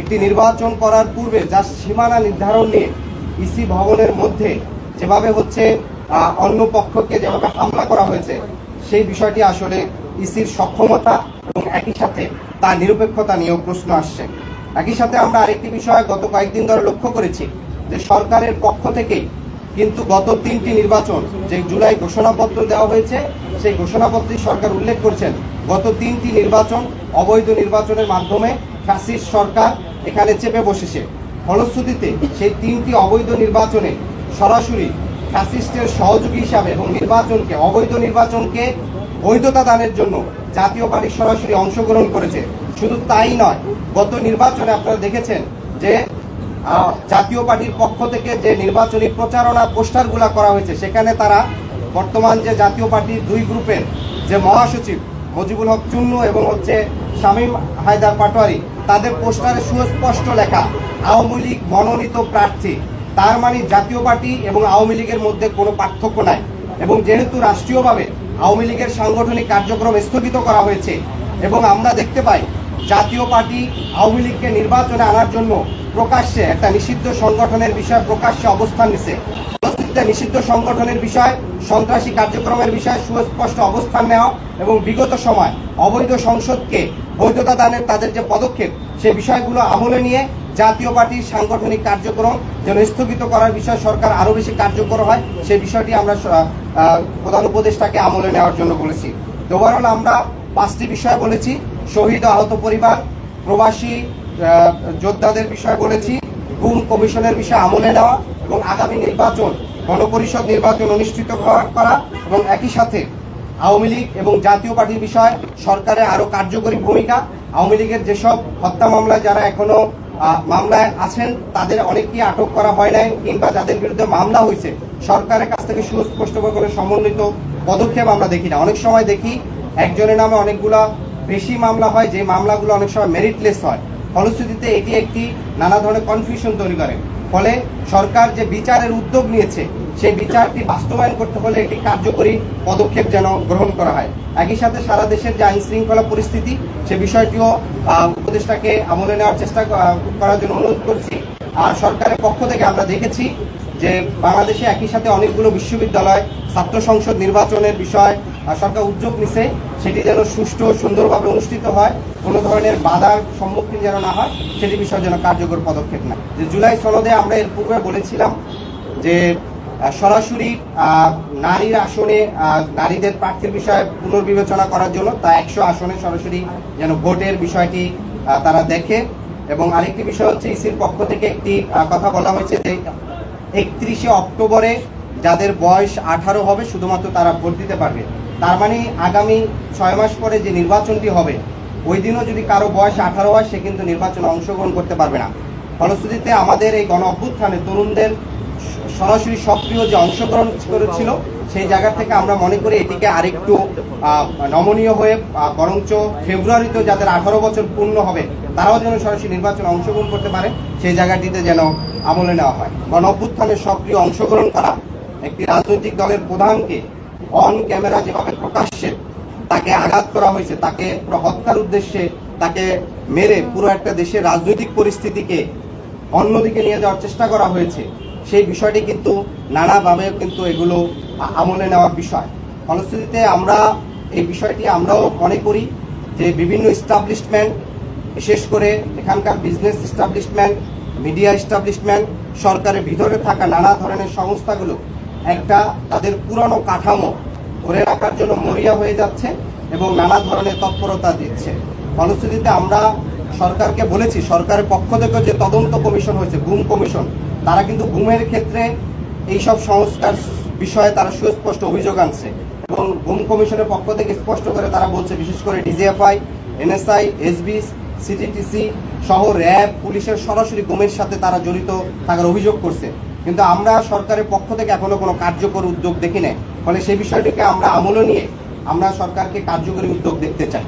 একটি নির্বাচন করার পূর্বে যা সীমানা নির্ধারণ নিয়ে ইসি ভবনের মধ্যে যেভাবে হচ্ছে অন্য পক্ষকে যেভাবে হামলা করা হয়েছে, সেই বিষয়টি আসলে ইসির সক্ষমতা এবং একই সাথে তার নিরপেক্ষতা নিয়েও প্রশ্ন আসছে। একই সাথে আমরা আরেকটি বিষয় গত কয়েকদিন ধরে লক্ষ্য করেছি যে সরকারের পক্ষ থেকেই কিন্তু গত 3টি নির্বাচন যে জুলাই ঘোষণাপত্র দেওয়া হয়েছে, সেই ঘোষণাপত্রে সরকার উল্লেখ করছেন গত 3টি নির্বাচন অবৈধ নির্বাচনের মাধ্যমে ফ্যাসিস্ট সরকার এখানে চেপে বসেছে। ফলশ্রুতিতে সেই 3টি অবৈধ নির্বাচনে সরাসরি ফ্যাসিস্টের সহযোগী হিসাবে এবং অবৈধ নির্বাচনকে বৈধতা দানের জন্য জাতীয় পার্টি সরাসরি অংশগ্রহণ করেছে। শুধু তাই নয়, গত নির্বাচনে আপনারা দেখেছেন যে জাতীয় পার্টির পক্ষ থেকে যে নির্বাচনী প্রচারণা পোস্টারগুলো করা হয়েছে, সেখানে তারা বর্তমান যে জাতীয় পার্টির 2 গ্রুপের যে মহাসচিব মুজিবুল হক চুন্নু এবং হচ্ছে শামীম হায়দার পাটোয়ারি, তাদের পোস্টারে সুস্পষ্ট লেখা আওয়ামী লীগ মনোনীত প্রার্থী। তার মানে জাতীয় পার্টি এবং আওয়ামী লীগের মধ্যে কোনো পার্থক্য নাই। এবং যেহেতু রাষ্ট্রীয়ভাবে আওয়ামী লীগের সাংগঠনিক কার্যক্রম স্থগিত করা হয়েছে এবং আমরা দেখতে পাই জাতীয় পার্টি আওয়ামী লীগকে নির্বাচনে আনার জন্য প্রকাশ্যে একটা নিষিদ্ধ সংগঠনের বিষয়ে প্রকাশ্যে অবস্থান নিছে। নিষিদ্ধ সংগঠনের বিষয়, সন্ত্রাসী কার্যক্রমের বিষয়ে সুস্পষ্ট অবস্থান নেওয়া এবং বিগত সময় অবৈধ সংসদকে বৈধতা দানের তাদের যে পদক্ষেপ, সে বিষয়গুলো আমলে নিয়ে জাতীয় পার্টির সাংগঠনিক কার্যক্রম যেন স্থগিত করার বিষয়ে সরকার আরো বেশি কার্যকর হয়, সেই বিষয়টি আমরা প্রধান উপদেষ্টাকে আমলে নেওয়ার জন্য বলেছি। ওভারঅল আমরা 5টি বিষয় বলেছি। শহীদ আহত পরিবার, প্রবাসী যোদ্ধাদের বিষয় বলেছি, গুম কমিশনের বিষয় আমলে নেওয়া এবং আগামী নির্বাচন গণপরিষদ নির্বাচন অনুষ্ঠিত করা এবং একই সাথে আওয়ামী লীগ এবং জাতীয় পার্টির বিষয় সরকারের আরো কার্যকরী ভূমিকা। আওয়ামী লীগের যেসব হত্যা মামলায় যারা এখনো মামলায় আছেন, তাদের অনেককেই আটক করা হয় নাই, কিংবা যাদের বিরুদ্ধে মামলা হয়েছে সরকারের কাছ থেকে সুস্পষ্টভাবে কোনো সমন্বিত পদক্ষেপ আমরা দেখি না। অনেক সময় দেখি একজনের নামে অনেকগুলা বেশি মামলা হয়, যে মামলাগুলো অনেক সময় মেরিটলেস হয়। ফলশ্রুতিতে এটি একটি নানা ধরনের কনফিউশন তৈরি করে। ফলে সরকার যে বিচারের উদ্যোগ নিয়েছে, সেই বিচারটি বাস্তবায়ন করতে হলে একটি কার্যকরী পদক্ষেপ যেন গ্রহণ করা হয়। একই সাথে সারা দেশের যে আইন শৃঙ্খলা পরিস্থিতি, সে বিষয়টিও উপদেষ্টাকে আমলে নেওয়ার চেষ্টা করার জন্য অনুরোধ করছি। আর সরকারের পক্ষ থেকে আমরা দেখেছি যে বাংলাদেশে একই সাথে অনেকগুলো বিশ্ববিদ্যালয় ছাত্র সংসদ নির্বাচনের বিষয় সরকার উদ্যোগ নিছে, সেটি যেন সুষ্ঠু সুন্দরভাবে অনুষ্ঠিত হয়, কোনো ধরনের বাধার সম্মুখীন যেন না হয়, সেটি বিষয়ে যেন কার্যকর পদক্ষেপ নেয়। যে জুলাই সনদে আমরা এর পূর্বে বলেছিলাম যে সরাসরি নারীর আসনে নারীদের প্রার্থীর বিষয়ে পুনর্বিবেচনা করার জন্য তা 100 আসনে সরাসরি যেন ভোটের বিষয়টি তারা দেখে। এবং আরেকটি বিষয় হচ্ছে ইসির পক্ষ থেকে একটি কথা বলা হয়েছে যে 31শে অক্টোবরে যাদের বয়স 18 হবে শুধুমাত্র তারা ভোট দিতে পারবে। তার মানে আগামী 6 মাস পরে যে নির্বাচনটি হবে, ওই দিনও যদি কারো বয়স 18 হয়, সে কিন্তু নির্বাচনে অংশগ্রহণ করতে পারবে না। ফলশ্রুতিতে আমাদের এই গণ অভ্যুত্থানে তরুণদের সরাসরি সক্রিয় যে অংশগ্রহণ করেছিল, সেই জায়গা থেকে আমরা মনে করি এটিকে আরেকটু নমনীয় হয়ে বরঞ্চ ফেব্রুয়ারিতে যাদের 18 বছর পূর্ণ হবে তারাও যেন সরাসরি নির্বাচনে অংশগ্রহণ করতে পারে, সেই জায়গাটিতে যেন আমলে নেওয়া হয়। গণ অভ্যুত্থানে সক্রিয় অংশগ্রহণ করা একটি রাজনৈতিক দলের প্রধানকে অন ক্যামেরা যেভাবে প্রকাশ্যে তাকে আঘাত করা হয়েছে, তাকে হত্যার উদ্দেশ্যে তাকে মেরে পুরো একটা দেশের রাজনৈতিক পরিস্থিতিকে অন্যদিকে নিয়ে যাওয়ার চেষ্টা করা হয়েছে, সেই বিষয়টি কিন্তু নানাভাবে কিন্তু এগুলো আমলে নেওয়ার বিষয়। ফলশ্রুতিতে আমরা এই বিষয়টি আমরাও মনে করি যে বিভিন্ন এস্টাবলিশমেন্ট, বিশেষ করে এখানকার বিজনেস এস্টাবলিশমেন্ট, মিডিয়া এস্টাবলিশমেন্ট, সরকারের ভিতরে থাকা নানা ধরনের সংস্থাগুলো একটা তাদের পুরনো কাঠামো ধরে রাখার জন্য মরিয়া হয়ে যাচ্ছে এবং নানা ধরনের তৎপরতা দিচ্ছে। ফলশ্রুতিতে আমরা সরকারকে বলেছি, সরকারের পক্ষ থেকে যে তদন্ত কমিশন হয়েছে, গুম কমিশন, তারা কিন্তু গুমের ক্ষেত্রে এইসব সংস্কার বিষয়ে তারা সুস্পষ্ট অভিযোগ আনছে এবং গুম কমিশনের পক্ষ থেকে স্পষ্ট করে তারা বলছে, বিশেষ করে ডিজিএফআই, এনএসআই, এসবি, সিটিটিসি সহ র্যাব, পুলিশের সরাসরি গুমের সাথে তারা জড়িত থাকার অভিযোগ করছে। কিন্তু আমরা সরকারের পক্ষ থেকে এখনো কোনো কার্যকর উদ্যোগ দেখি নাই। ফলে সেই বিষয়টিকে আমরা আমলে নিয়ে আমরা সরকারকে কার্যকরী উদ্যোগ দেখতে চাই।